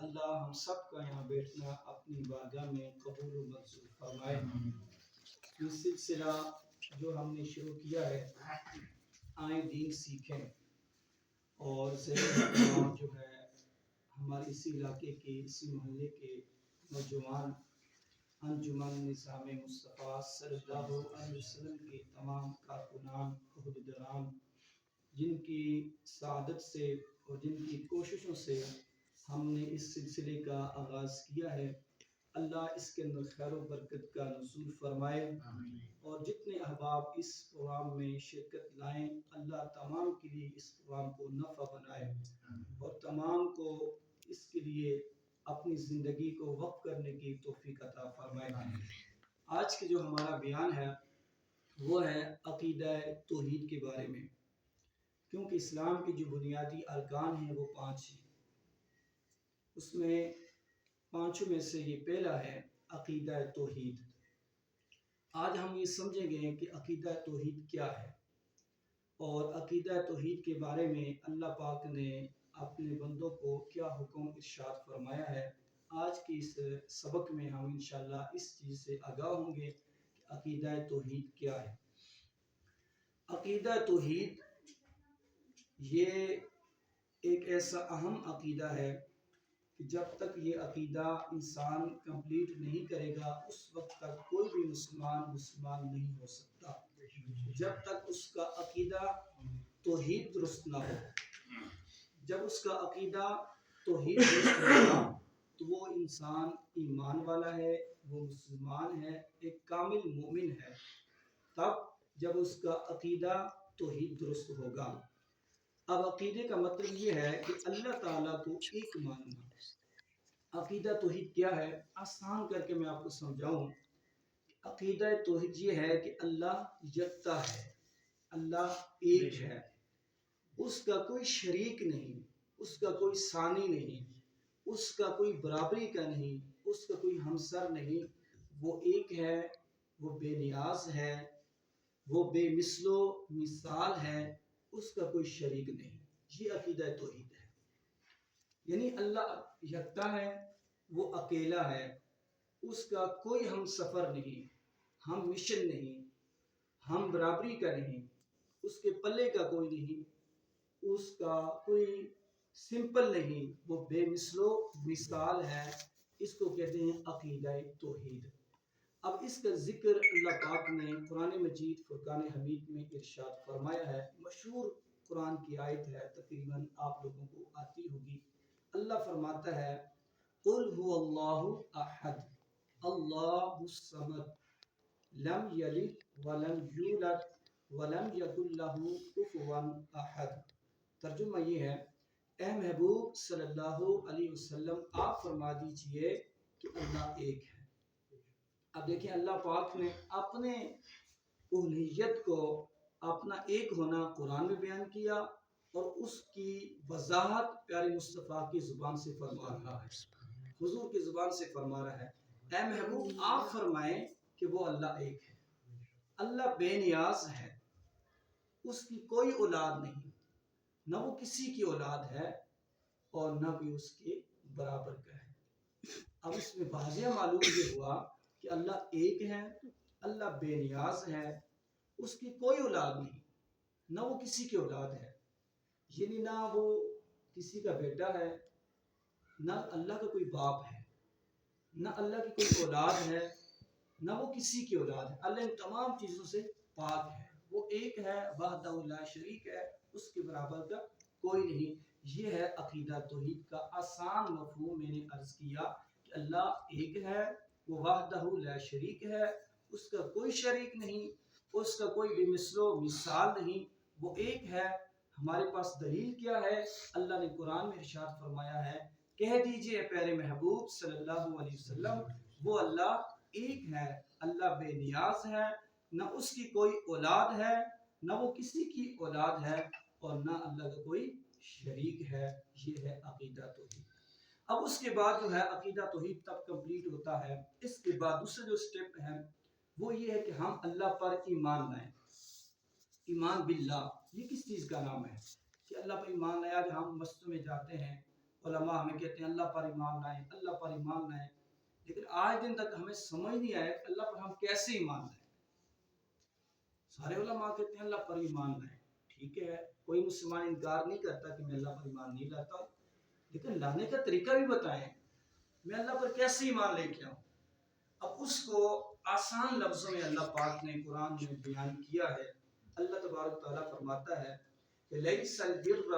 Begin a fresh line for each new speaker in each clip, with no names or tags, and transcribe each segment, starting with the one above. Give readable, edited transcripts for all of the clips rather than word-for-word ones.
اللہ ہم سب کا یہاں بیٹھنا اپنی بارگاہ میں قبول و منظور فرمائے۔ یہ سلسلہ جو ہم نے شروع کیا ہے آئیں دین سیکھیں، اور ذہن جو ہے ہمارے اسی علاقے کے اسی محلے کے نوجوان انجمن نظام مصطفیٰ صلی اللہ علیہ وسلم کے تمام کارکنان عہدیداران، جن کی سعادت سے اور جن کی کوششوں سے ہم نے اس سلسلے کا آغاز کیا ہے، اللہ اس کے اندر خیر و برکت کا نزول فرمائے، اور جتنے احباب اس پروگرام میں شرکت لائیں اللہ تمام کے لیے اس پروگرام کو نفع بنائے اور تمام کو اس کے لیے اپنی زندگی کو وقف کرنے کی توفیق عطا فرمائے۔ آج کے جو ہمارا بیان ہے وہ ہے عقیدہ توحید کے بارے میں، کیونکہ اسلام کے جو بنیادی ارکان ہیں وہ 5 ہیں، اس میں 5 میں سے یہ پہلا ہے عقیدہ توحید۔ آج ہم یہ سمجھیں گے کہ عقیدہ توحید کیا ہے، اور عقیدہ توحید کے بارے میں اللہ پاک نے اپنے بندوں کو کیا حکم ارشاد فرمایا ہے۔ آج کی اس سبق میں ہم انشاءاللہ اس چیز سے آگاہ ہوں گے کہ عقیدہ توحید کیا ہے۔ عقیدہ توحید یہ ایک ایسا اہم عقیدہ ہے کہ جب تک یہ عقیدہ انسان کمپلیٹ نہیں کرے گا اس وقت تک کوئی بھی مسلمان نہیں ہو سکتا، جب تک اس کا عقیدہ توحید درست نہ ہو۔ جب اس کا عقیدہ توحید درست ہوگا تو وہ انسان ایمان والا ہے، وہ مسلمان ہے، ایک کامل مومن ہے، تب جب اس کا عقیدہ توحید درست ہوگا۔ اب عقیدے کا مطلب یہ ہے کہ اللہ تعالیٰ کو ایک ماننا۔ عقیدہ توحید کیا ہے؟ آسان کر کے میں آپ کو سمجھاؤں، عقیدہ توحید یہ ہے کہ اللہ یکتا ہے، اللہ ایک ہے، اس کا کوئی شریک نہیں، اس کا کوئی ثانی نہیں، اس کا کوئی برابری کا نہیں، اس کا کوئی ہمسر نہیں، وہ ایک ہے، وہ بے نیاز ہے، وہ بے مثل و مثال ہے، اس کا کوئی شریک نہیں۔ یہ عقیدہ توحید ہے، یعنی اللہ یکتا ہے، وہ اکیلا ہے، اس کا کوئی ہم سفر نہیں، ہم مشن نہیں، ہم برابری کا نہیں، اس کے پلے کا کوئی نہیں، اس کا کوئی سمپل نہیں، وہ بے مثل و مثال ہے، اس کو کہتے ہیں عقیدہ توحید۔ اب اس کا ذکر اللہ پاک نے قرآن مجید فرقان حمید میں ارشاد فرمایا ہے۔ مشہور قرآن کی آیت ہے، تقریباً آپ لوگوں کو آتی ہوگی۔ اللہ فرماتا ہے قُلْ هُوَ اللَّهُ أَحَدٌ اللَّهُ الصَّمَدُ لَمْ يَلِدْ وَلَمْ يُولَدْ وَلَمْ يَكُنْ لَهُ كُفُوًا أَحَدٌ۔ ترجمہ یہ ہے، اے محبوب صلی اللہ علیہ وسلم آپ فرما دیجئے کہ اللہ ایک ہے۔ اب دیکھیں اللہ پاک نے اپنے الوہیت کو، اپنا ایک ہونا قرآن میں بیان کیا، اور اس کی وضاحت پیارے مصطفیٰ کی زبان سے فرما رہا ہے، حضور کی زبان سے فرما رہا ہے۔ اے محبوب آپ فرمائیں کہ وہ اللہ ایک ہے، اللہ بے نیاز ہے، اس کی کوئی اولاد نہیں، نہ وہ کسی کی اولاد ہے اور نہ بھی اس کے برابر کا ہے۔ اب اس میں واضح معلوم یہ ہوا کہ اللہ ایک ہے، اللہ بے نیاز ہے، اس کی کوئی اولاد نہیں، نہ وہ کسی کی اولاد ہے، یعنی نہ وہ کسی کا بیٹا ہے، نہ اللہ کا کوئی باپ ہے، نہ اللہ کی کوئی اولاد ہے، نہ وہ کسی کی اولاد ہے۔ اللہ ان تمام چیزوں سے پاک ہے، وہ ایک ہے، وحدہ لا شریک ہے، اس کے برابر کا کوئی نہیں۔ یہ ہے عقیدہ توحید کا آسان مفہوم۔ میں نے عرض کیا کہ اللہ ایک ہے، وہ وحدہ لا شریک ہے، اس کا کوئی شریک نہیں، اس کا کوئی بھی مثل و مثال نہیں، وہ ایک ہے۔ ہمارے پاس دلیل کیا ہے؟ اللہ نے قرآن میں ارشاد فرمایا ہے، کہہ دیجئے پیارے محبوب صلی اللہ علیہ وسلم وہ اللہ ایک ہے، اللہ بے نیاز ہے، نہ اس کی کوئی اولاد ہے، نہ وہ کسی کی اولاد ہے، اور نہ اللہ کا کوئی شریک ہے۔ یہ ہے عقیدہ توحید۔ اب اس کے بعد جو ہے عقیدہ توحید تب کمپلیٹ ہوتا ہے، اس کے بعد دوسرا جو سٹیپ ہے وہ یہ ہے کہ ہم اللہ پر ایمان لائیں۔ ایمان باللہ یہ کس چیز کا نام ہے کہ اللہ پر ایمان لایا؟ جب ہم مسجد میں جاتے ہیں علماء ہمیں کہتے ہیں اللہ پر ایمان لائیں، اللہ پر ایمان لائیں، لیکن آج دن تک ہمیں سمجھ نہیں آیا کہ اللہ پر ہم کیسے ایمان لائیں۔ سارے علماء کہتے ہیں اللہ پر ایمان لائیں، ٹھیک ہے، کوئی مسلمان انکار نہیں کرتا کہ میں اللہ پر ایمان نہیں لاتا ہوں، لیکن لانے کا طریقہ بھی بتائیں، میں اللہ پر کیسے ایمان لے کے آؤں۔ اب اس کو آسان لفظوں میں اللہ پاک نے قرآن میں بیان کیا ہے۔ اللہ تبارک تعالیٰ فرماتا ہے کہ لیس البر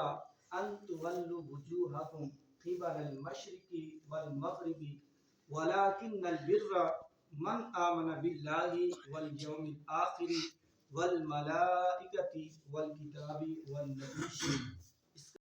ان تولوا وجوہکم قبل المشرق والمغرب ولکن البر من آمن باللہ والیوم الآخر والملائکۃ والکتاب والنبیین۔